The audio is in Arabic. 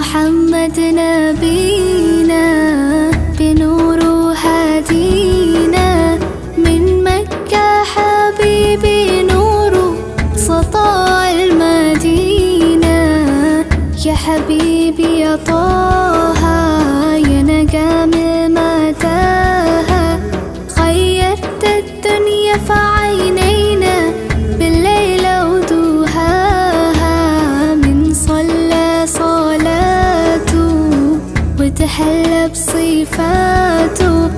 محمد نبينا بنور هادينا، من مكة حبيبي نور سطاع المدينة. يا حبيبي يا طه يا نجم متاهة، خيرت الدنيا في عينينا بالليل ودوهاها. من صلى صلاته وتحلى بصفاته